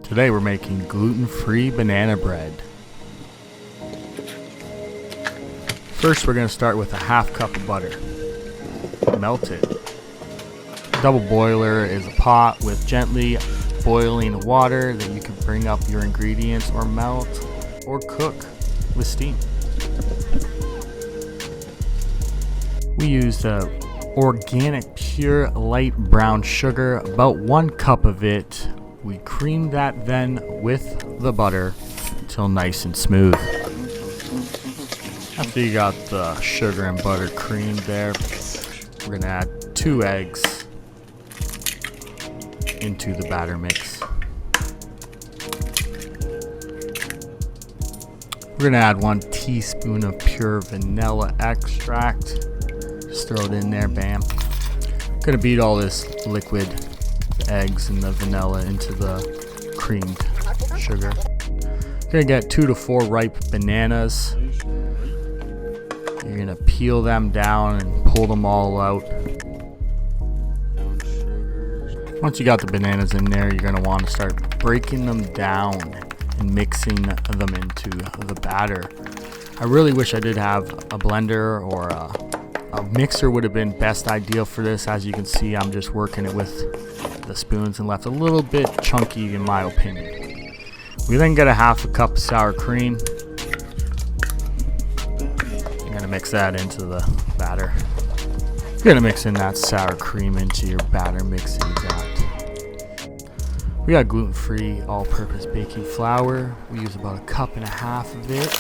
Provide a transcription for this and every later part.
Today we're making gluten-free banana bread. First we're going to start with a half cup of butter. Melt it. A double boiler is a pot with gently boiling water that you can bring up your ingredients or melt or cook with steam. We used organic pure light brown sugar, about 1 cup of it. We creamed that then with the butter until nice and smooth. After you got the sugar and butter creamed there, we're going to add 2 eggs into the batter mix. We're going to add 1 teaspoon of pure vanilla extract. Just throw it in there, bam. Going to beat all this liquid, the eggs and the vanilla, into the creamed sugar. Going to get 2 to 4 ripe bananas. You're going to peel them down and pull them all out. Once you got the bananas in there, you're going to want to start breaking them down and mixing them into the batter. I really wish I did have a blender or a mixer would have been best ideal for this. As you can see, I'm just working it with the spoons and left a little bit chunky in my opinion. We then get a half a cup of sour cream. You're going to mix that into the batter. You're going to mix in that sour cream into your batter mix that you got. We got gluten-free all-purpose baking flour. We use about 1.5 cups of it.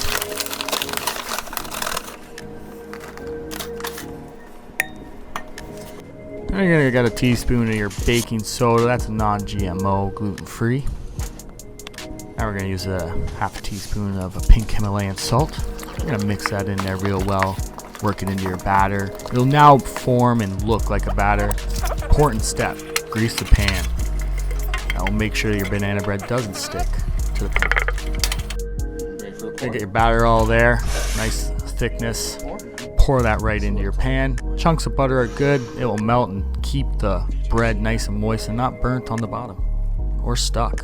Now you're going to get a teaspoon of your baking soda. That's a non-GMO, gluten-free. Now we're going to use a half a teaspoon of a pink Himalayan salt. You're going to mix that in there real well. Work it into your batter. It'll now form and look like a batter. Important step, grease the pan. That will make sure your banana bread doesn't stick to the pan. Get your batter all there, nice thickness. Pour that right into your pan. Chunks of butter are good. It will melt and keep the bread nice and moist and not burnt on the bottom or stuck.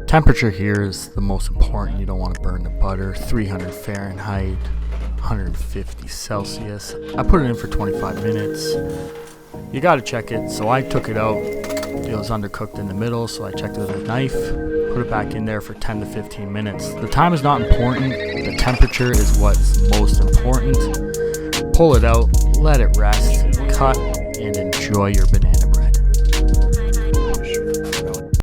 Temperature here is the most important. You don't want to burn the butter. 300 Fahrenheit, 150 Celsius. I put it in for 25 minutes. You got to check it. So I took it out. It was undercooked in the middle, so I checked it with a knife. Put it back in there for 10 to 15 minutes. The time is not important. The temperature is what's most important. Pull it out, let it rest, cut, and enjoy your banana.